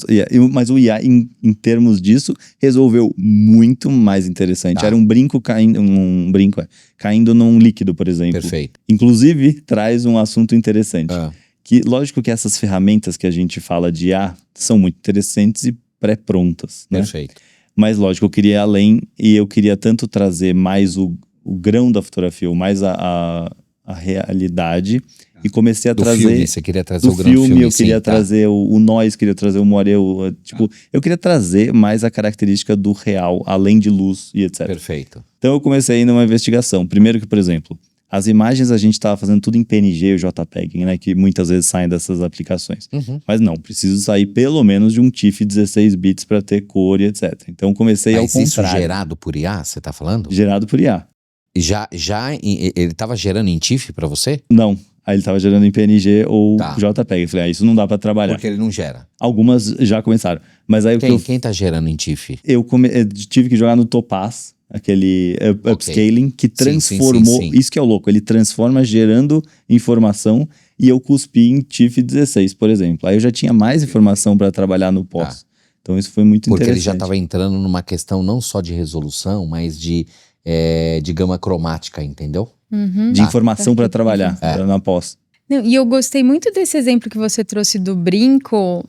mas o IA, em termos disso, resolveu muito mais interessante. Tá. Era um brinco caindo num líquido, por exemplo. Perfeito. Inclusive, traz um assunto interessante. Ah, Que, lógico que essas ferramentas que a gente fala de IA são muito interessantes e pré-prontas, né? perfeito. Mas, lógico, eu queria ir além e eu queria tanto trazer mais o grão da fotografia, ou mais a realidade, e comecei a Do trazer... filme, você queria trazer Do o grande filme, eu queria sim, tá. trazer o noise, queria trazer o moreu, tipo, eu queria trazer mais a característica do real, além de luz e etc. Perfeito. Então eu comecei a ir numa investigação. Primeiro que, por exemplo, as imagens a gente estava fazendo tudo em PNG e JPEG, né, que muitas vezes saem dessas aplicações. Mas não, preciso sair pelo menos de um TIFF 16 bits para ter cor e etc. Então comecei ao Mas isso contrário. gerado por IA, você tá falando? Gerado por IA. Ele tava gerando em TIFF pra você? Não. Aí ele estava gerando em PNG ou Tá. JPEG. Eu falei, isso não dá para trabalhar. Porque ele não gera. Algumas já começaram. Mas aí o que eu Quem tá gerando em TIFF? eu tive que jogar no Topaz, aquele upscaling, que transformou... sim. Isso que é o louco, ele transforma gerando informação, e eu cuspi em TIFF 16, por exemplo. Aí eu já tinha mais informação para trabalhar no pós. Então isso foi muito Porque interessante. ele já estava entrando numa questão não só de resolução, mas de gama cromática, entendeu? De informação para trabalhar na pós. Não, e eu gostei muito desse exemplo que você trouxe do brinco,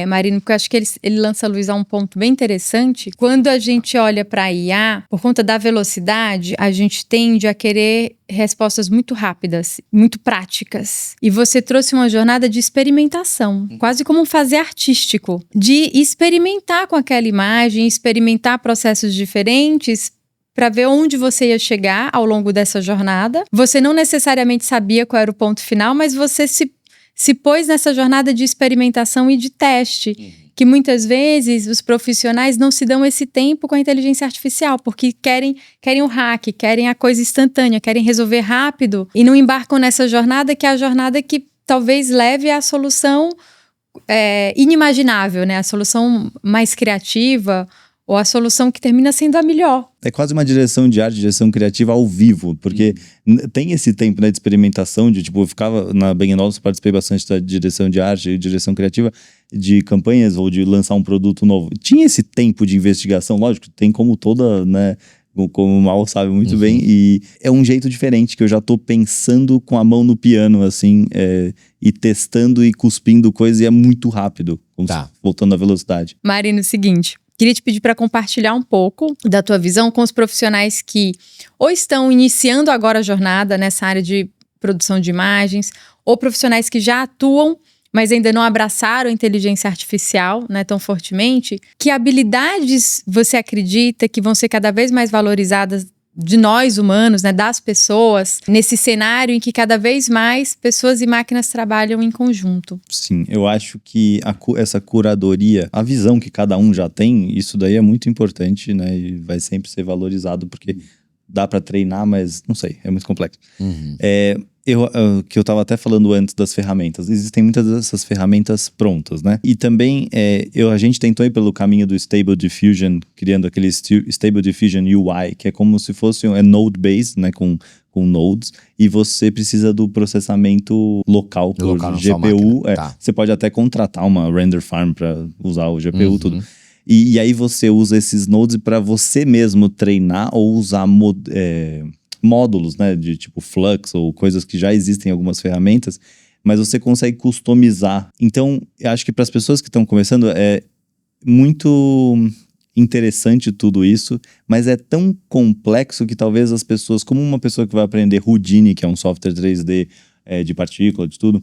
Marino, porque eu acho que ele lança a luz a um ponto bem interessante. Quando a gente olha para a IA, por conta da velocidade, a gente tende a querer respostas muito rápidas, muito práticas. E você trouxe uma jornada de experimentação, quase como um fazer artístico, de experimentar com aquela imagem, experimentar processos diferentes, para ver onde você ia chegar ao longo dessa jornada. Você não necessariamente sabia qual era o ponto final, mas você se pôs nessa jornada de experimentação e de teste, que muitas vezes os profissionais não se dão esse tempo com a inteligência artificial, porque querem o hack, querem a coisa instantânea, querem resolver rápido e não embarcam nessa jornada, que é a jornada que talvez leve à solução inimaginável, né? A solução mais criativa, ou a solução que termina sendo a melhor. É quase uma direção de arte, direção criativa ao vivo, porque tem esse tempo, né, de experimentação, de tipo, eu ficava na Bang & Olufsen, participei bastante da direção de arte e direção criativa de campanhas ou de lançar um produto novo. Tinha esse tempo de investigação, lógico, tem como toda, né, como o Mal sabe muito bem, e é um jeito diferente que eu já tô pensando com a mão no piano, assim, e testando e cuspindo coisas, e é muito rápido, voltando à velocidade. Marino, seguinte, queria te pedir para compartilhar um pouco da tua visão com os profissionais que ou estão iniciando agora a jornada nessa área de produção de imagens, ou profissionais que já atuam, mas ainda não abraçaram a inteligência artificial, né, tão fortemente. Que habilidades você acredita que vão ser cada vez mais valorizadas de nós humanos, né, das pessoas, nesse cenário em que cada vez mais pessoas e máquinas trabalham em conjunto? Sim, eu acho que essa curadoria, a visão que cada um já tem, isso daí é muito importante, né, e vai sempre ser valorizado, porque dá para treinar, mas não sei, é muito complexo. Que eu estava até falando antes das ferramentas. Existem muitas dessas ferramentas prontas, né? E também a gente tentou ir pelo caminho do Stable Diffusion, criando aquele Stable Diffusion UI, que é como se fosse node-based, né? Com nodes, e você precisa do processamento local por GPU. Você pode até contratar uma render farm para usar o GPU, tudo. E aí você usa esses nodes para você mesmo treinar ou usar módulos, né, de tipo Flux ou coisas que já existem em algumas ferramentas, mas você consegue customizar. Então, eu acho que para as pessoas que estão começando, é muito interessante tudo isso, mas é tão complexo que talvez as pessoas, como uma pessoa que vai aprender Houdini, que é um software 3D de partícula, de tudo,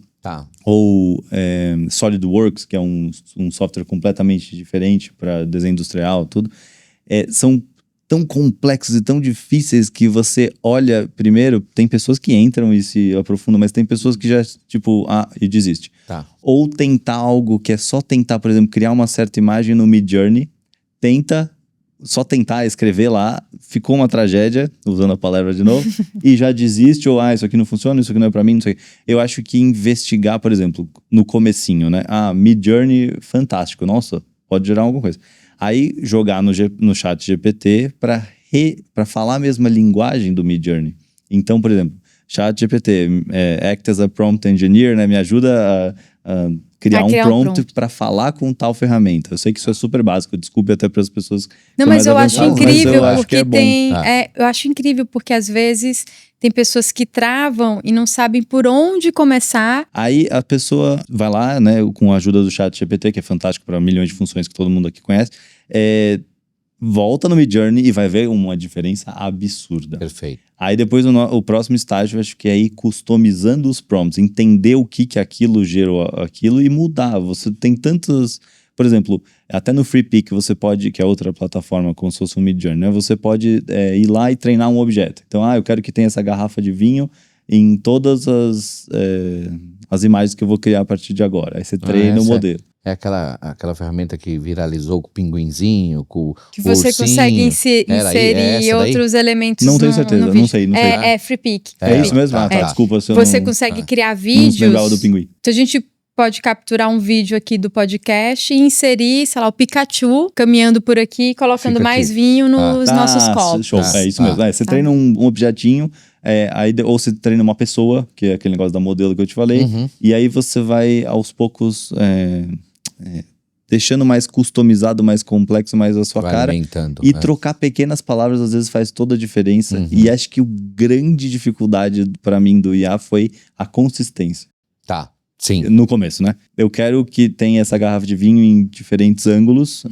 ou SolidWorks, que é um software completamente diferente para desenho industrial, tudo, são tão complexos e tão difíceis que você olha, primeiro, tem pessoas que entram e se aprofundam, mas tem pessoas que já, tipo, e desiste. Ou tentar algo que é só tentar, por exemplo, criar uma certa imagem no Midjourney, só tentar escrever lá, ficou uma tragédia, usando a palavra de novo, e já desiste, ou isso aqui não funciona, isso aqui não é pra mim, não sei. Eu acho que investigar, por exemplo, no comecinho, né? Midjourney, fantástico, nossa, pode gerar alguma coisa. Aí jogar no chat GPT para falar a mesma linguagem do Midjourney. Então, por exemplo, chat GPT, act as a prompt engineer, né? Me ajuda a criar um prompt para falar com tal ferramenta. Eu sei que isso é super básico, desculpe até para as pessoas. Não, mas eu acho incrível, porque eu acho incrível porque às vezes tem pessoas que travam e não sabem por onde começar. Aí a pessoa vai lá, né, com a ajuda do chat GPT, que é fantástico para milhões de funções que todo mundo aqui conhece, volta no Midjourney e vai ver uma diferença absurda. Perfeito. Aí depois o próximo estágio, acho que é ir customizando os prompts, entender o que aquilo gerou aquilo e mudar. Você tem tantos... Por exemplo, até no FreePic você pode, que é outra plataforma como se fosse um Midjourney, né? Você pode ir lá e treinar um objeto. Então, eu quero que tenha essa garrafa de vinho em todas as imagens que eu vou criar a partir de agora. Aí você treina o modelo. É aquela ferramenta que viralizou com o pinguinzinho, com que você ursinho. consegue inserir outros elementos. Não tenho certeza, não sei. É FreePic. É isso mesmo? Desculpa se eu Você consegue criar vídeos. Não lembrava do pinguim. Então a gente pode capturar um vídeo aqui do podcast e inserir, sei lá, o Pikachu caminhando por aqui, colocando mais vinho nos nossos copos. Show. É isso mesmo. Você treina um objetinho, ou você treina uma pessoa, que é aquele negócio da modelo que eu te falei, e aí você vai aos poucos deixando mais customizado, mais complexo, mais a sua cara. E trocar pequenas palavras às vezes faz toda a diferença. E acho que a grande dificuldade para mim do IA foi a consistência. Sim. No começo, né? Eu quero que tenha essa garrafa de vinho em diferentes ângulos,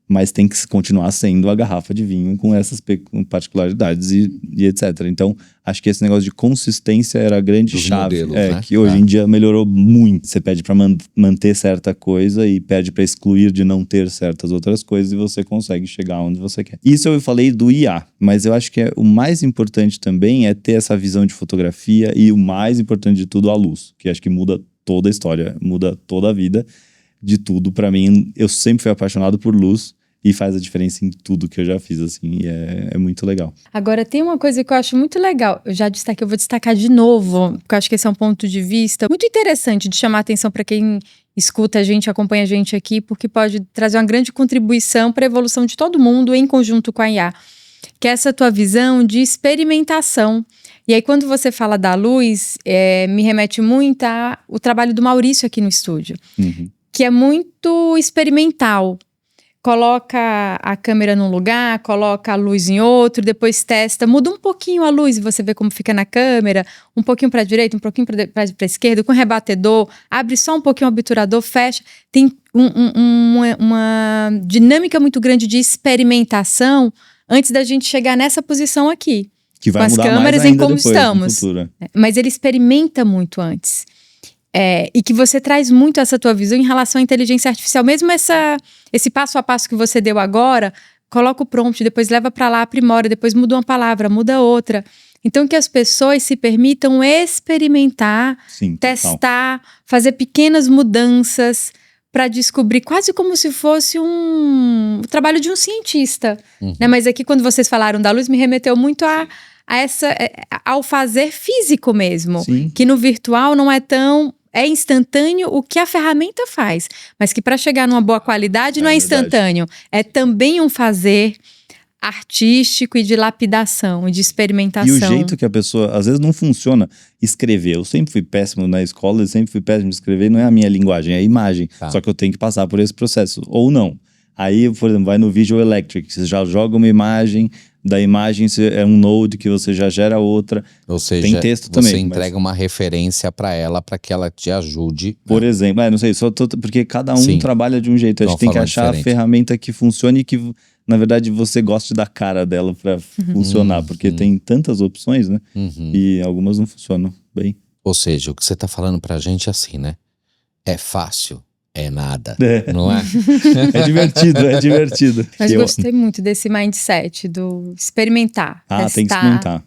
mas tem que continuar sendo a garrafa de vinho com essas particularidades e etc. Então, acho que esse negócio de consistência era a grande chave, modelos, né? Que hoje em dia melhorou muito. Você pede para manter certa coisa e pede para excluir de não ter certas outras coisas e você consegue chegar onde você quer. Isso eu falei do IA, mas eu acho que o mais importante também é ter essa visão de fotografia e o mais importante de tudo, a luz, que acho que muda toda a história, muda toda a vida. De tudo, pra mim, eu sempre fui apaixonado por luz e faz a diferença em tudo que eu já fiz, assim, e é muito legal. Agora, tem uma coisa que eu acho muito legal, eu já destaquei, eu vou destacar de novo, porque eu acho que esse é um ponto de vista muito interessante de chamar a atenção para quem escuta a gente, acompanha a gente aqui, porque pode trazer uma grande contribuição para a evolução de todo mundo em conjunto com a IA, que é essa tua visão de experimentação. E aí, quando você fala da luz, me remete muito ao trabalho do Maurício aqui no estúdio. Que é muito experimental. Coloca a câmera num lugar, coloca a luz em outro, depois testa, muda um pouquinho a luz e você vê como fica na câmera, um pouquinho para a direita, um pouquinho para a esquerda, com rebatedor, abre só um pouquinho o obturador, fecha. Tem uma dinâmica muito grande de experimentação antes da gente chegar nessa posição aqui. Que vai com as mudar câmeras mais em como depois, estamos. Mas ele experimenta muito antes. E que você traz muito essa tua visão em relação à inteligência artificial. Mesmo esse passo a passo que você deu agora, coloca o prompt, depois leva para lá, aprimora, depois muda uma palavra, muda outra. Então, que as pessoas se permitam experimentar, testar, fazer pequenas mudanças para descobrir, quase como se fosse o trabalho de um cientista. Né? Mas aqui, quando vocês falaram da luz, me remeteu muito ao fazer físico mesmo. Que no virtual não é tão... É instantâneo o que a ferramenta faz, mas que para chegar numa boa qualidade não é instantâneo. É também um fazer artístico e de lapidação e de experimentação. E o jeito que a pessoa, às vezes não funciona escrever. Eu sempre fui péssimo na escola, eu sempre fui péssimo de escrever, não é a minha linguagem, é a imagem. Só que eu tenho que passar por esse processo, ou não. Aí, por exemplo, vai no Visual Electric, você já joga uma imagem, da imagem é um node que você já gera outra. Ou seja, tem texto você também, entrega uma referência para ela, para que ela te ajude. Por exemplo, não sei, porque cada um Sim. trabalha de um jeito. De A uma gente tem que forma achar diferente. a ferramenta que funcione e que, na verdade, você goste da cara dela para funcionar. Porque tem tantas opções, né? E algumas não funcionam bem. Ou seja, o que você tá falando pra gente é assim, né? É fácil, é nada, É. não é? É divertido, é divertido. Mas Eu- gostei muito desse mindset do experimentar. testar, tem que experimentar.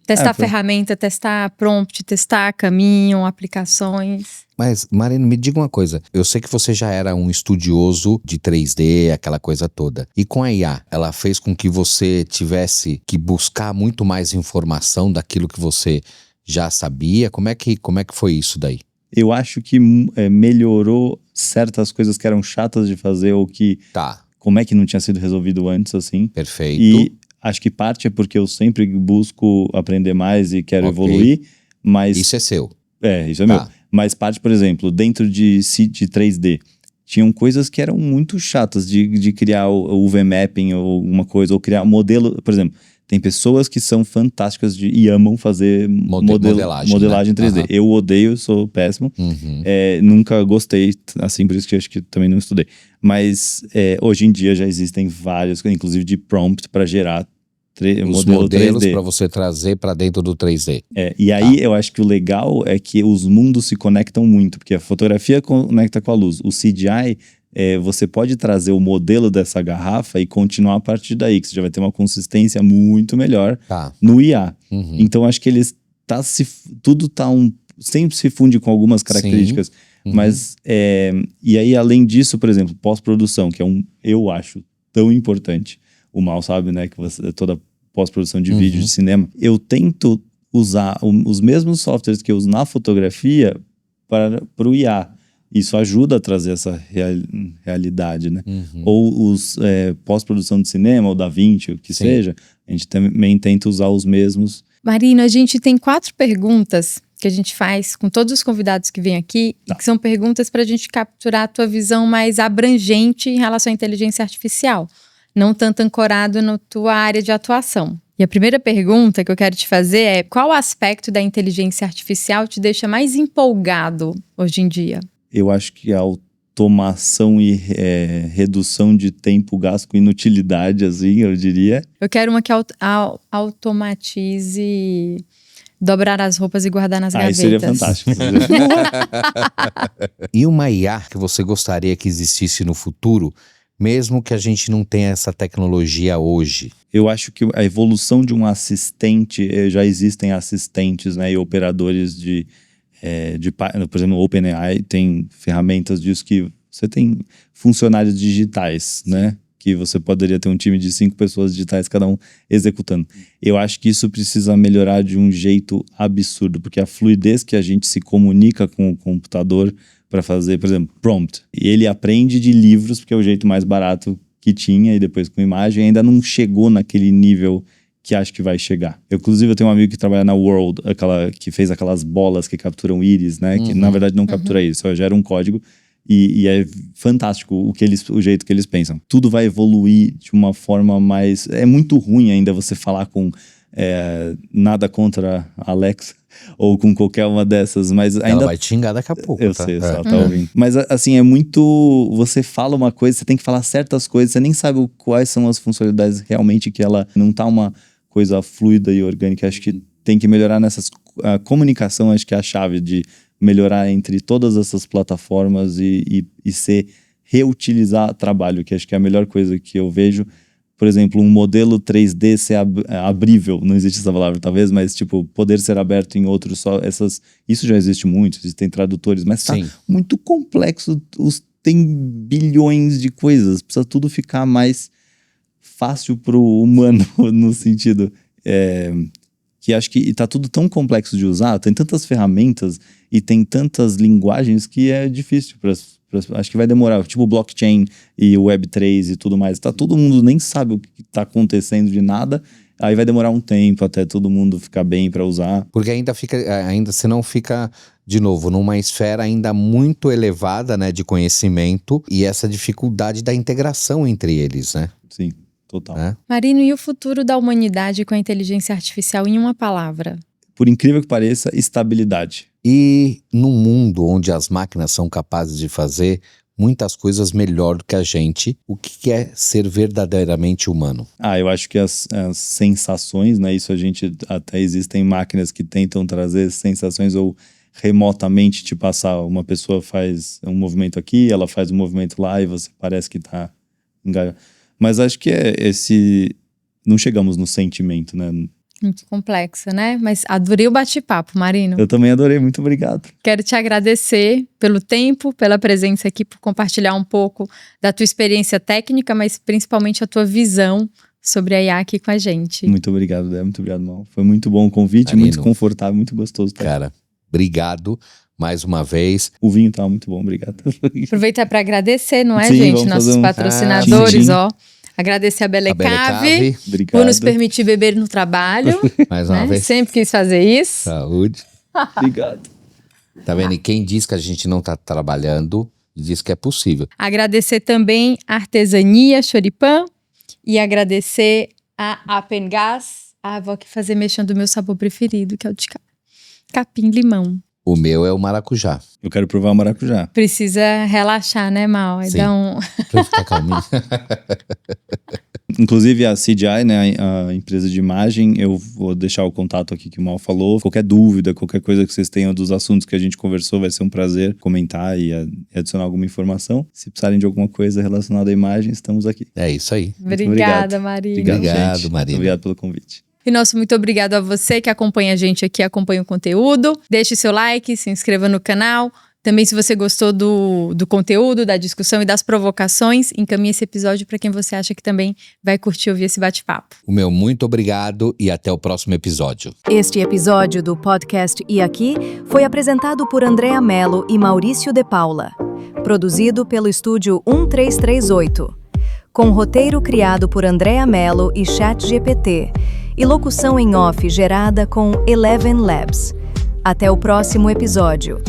Testar ferramenta, testar prompt, testar caminho, aplicações. Mas, Marina, me diga uma coisa. Eu sei que você já era um estudioso de 3D, aquela coisa toda. E com a IA, ela fez com que você tivesse que buscar muito mais informação daquilo que você já sabia? Como é que foi isso daí? Eu acho que melhorou certas coisas que eram chatas de fazer ou que Tá, como é que não tinha sido resolvido antes, assim. perfeito. E acho que parte é porque eu sempre busco aprender mais e quero Ok. evoluir, mas... Isso é seu. Isso é Tá. meu. Mas parte, por exemplo, dentro de 3D, tinham coisas que eram muito chatas de criar o UV Mapping ou alguma coisa, ou criar modelo, por exemplo... Tem pessoas que são fantásticas e amam fazer modelagem 3D. Aham. Eu odeio, sou péssimo. Nunca gostei, assim, por isso que acho que também não estudei. Mas hoje em dia já existem vários, inclusive de prompt para gerar Os modelo modelos 3D. para você trazer para dentro do 3D. E aí eu acho que o legal é que os mundos se conectam muito, porque a fotografia conecta com a luz. O CGI, você pode trazer o modelo dessa garrafa e continuar a partir daí, que você já vai ter uma consistência muito melhor no IA. Então acho que eles tudo sempre se funde com algumas características. Mas, e aí além disso, por exemplo, pós-produção, que eu acho tão importante. O Mal sabe, né, que toda pós-produção de vídeo, de cinema. Eu tento usar os mesmos softwares que eu uso na fotografia para o IA. Isso ajuda a trazer essa realidade, né? Ou os pós-produção de cinema, ou DaVinci, o que seja, a gente também tenta usar os mesmos. Marina, a gente tem 4 perguntas que a gente faz com todos os convidados que vêm aqui, e que são perguntas para a gente capturar a tua visão mais abrangente em relação à inteligência artificial, não tanto ancorado na tua área de atuação. E a primeira pergunta que eu quero te fazer é: qual aspecto da inteligência artificial te deixa mais empolgado hoje em dia? Eu acho que a automação e redução de tempo gasto com inutilidade, assim, eu diria. Eu quero uma que automatize dobrar as roupas e guardar nas gavetas. Isso seria fantástico. E uma IA que você gostaria que existisse no futuro, mesmo que a gente não tenha essa tecnologia hoje? Eu acho que a evolução de um assistente, já existem assistentes, né, e operadores por exemplo, o OpenAI tem ferramentas disso que você tem funcionários digitais, né? Que você poderia ter um time de 5 pessoas digitais, cada um executando. Eu acho que isso precisa melhorar de um jeito absurdo, porque a fluidez que a gente se comunica com o computador para fazer, por exemplo, prompt. E ele aprende de livros, porque é o jeito mais barato que tinha, e depois com imagem, ainda não chegou naquele nível que acho que vai chegar. Inclusive, eu tenho um amigo que trabalha na World, que fez aquelas bolas que capturam íris, né? Que na verdade não captura íris, só gera um código. E é fantástico o jeito que eles pensam. Tudo vai evoluir de uma forma mais... É muito ruim ainda você falar com nada contra a Alexa ou com qualquer uma dessas, mas ainda... Ela vai te xingar daqui a pouco, Eu tá? sei, só tá ouvindo. Mas assim, é muito... Você fala uma coisa, você tem que falar certas coisas, você nem sabe quais são as funcionalidades realmente, que ela não tá uma coisa fluida e orgânica. Acho que tem que melhorar a comunicação, acho que é a chave de melhorar entre todas essas plataformas e reutilizar trabalho, que acho que é a melhor coisa que eu vejo. Por exemplo, um modelo 3D ser abrível, não existe essa palavra talvez, mas tipo, poder ser aberto em outros isso já existe muito, existem tradutores, mas tá muito complexo, tem bilhões de coisas, precisa tudo ficar mais fácil pro humano, no sentido que acho que tá tudo tão complexo de usar, tem tantas ferramentas e tem tantas linguagens que é difícil acho que vai demorar, tipo blockchain e Web3 e tudo mais. Todo mundo nem sabe o que está acontecendo de nada, aí vai demorar um tempo até todo mundo ficar bem para usar. Porque ainda você não fica de novo, numa esfera ainda muito elevada, né, de conhecimento e essa dificuldade da integração entre eles, né? Sim, total. Marino, e o futuro da humanidade com a inteligência artificial em uma palavra? Por incrível que pareça, estabilidade. E num mundo onde as máquinas são capazes de fazer muitas coisas melhor do que a gente, o que é ser verdadeiramente humano? Eu acho que as sensações, né? Isso até existem máquinas que tentam trazer sensações ou remotamente te passar. Uma pessoa faz um movimento aqui, ela faz um movimento lá e você parece que tá engajado. Mas acho que não chegamos no sentimento, né? Muito complexa, né? Mas adorei o bate-papo, Marino. Eu também adorei, muito obrigado. Quero te agradecer pelo tempo, pela presença aqui, por compartilhar um pouco da tua experiência técnica, mas principalmente a tua visão sobre a IA aqui com a gente. Muito obrigado, Débora. Muito obrigado, Mal. Foi muito bom o convite, Marino, muito confortável, muito gostoso. Cara, obrigado mais uma vez. O vinho tava muito bom, obrigado. Aproveitar para agradecer, não é, Sim, gente? vamos Nossos fazer patrocinadores, tchim, tchim. ó. Agradecer a Belecave Obrigado. por nos permitir beber no trabalho. Mais uma né? vez. Sempre quis fazer isso. Saúde. Obrigado. Tá vendo? E quem diz que a gente não tá trabalhando, diz que é possível. Agradecer também a Artesania Choripan e agradecer a Apengás. Vou aqui fazer mexendo do meu sabor preferido, que é o de capim-limão. O meu é o maracujá. Eu quero provar o maracujá. Precisa relaxar, né, Mal? Aí Sim. dá um... Pra eu ficar calminho. Inclusive a CGI, né, a empresa de imagem, eu vou deixar o contato aqui que o Mal falou. Qualquer dúvida, qualquer coisa que vocês tenham dos assuntos que a gente conversou, vai ser um prazer comentar e adicionar alguma informação. Se precisarem de alguma coisa relacionada à imagem, estamos aqui. É isso aí. Obrigada, Marina. Obrigado, gente. Marina. Obrigado pelo convite. E nosso muito obrigado a você que acompanha a gente aqui, acompanha o conteúdo. Deixe seu like, se inscreva no canal. Também, se você gostou do conteúdo, da discussão e das provocações, encaminhe esse episódio para quem você acha que também vai curtir ouvir esse bate-papo. O meu muito obrigado e até o próximo episódio. Este episódio do podcast E Aqui foi apresentado por Andréa Mello e Maurício de Paula. Produzido pelo estúdio 1338. Com roteiro criado por Andréa Mello e ChatGPT. E locução em off gerada com Eleven Labs. Até o próximo episódio.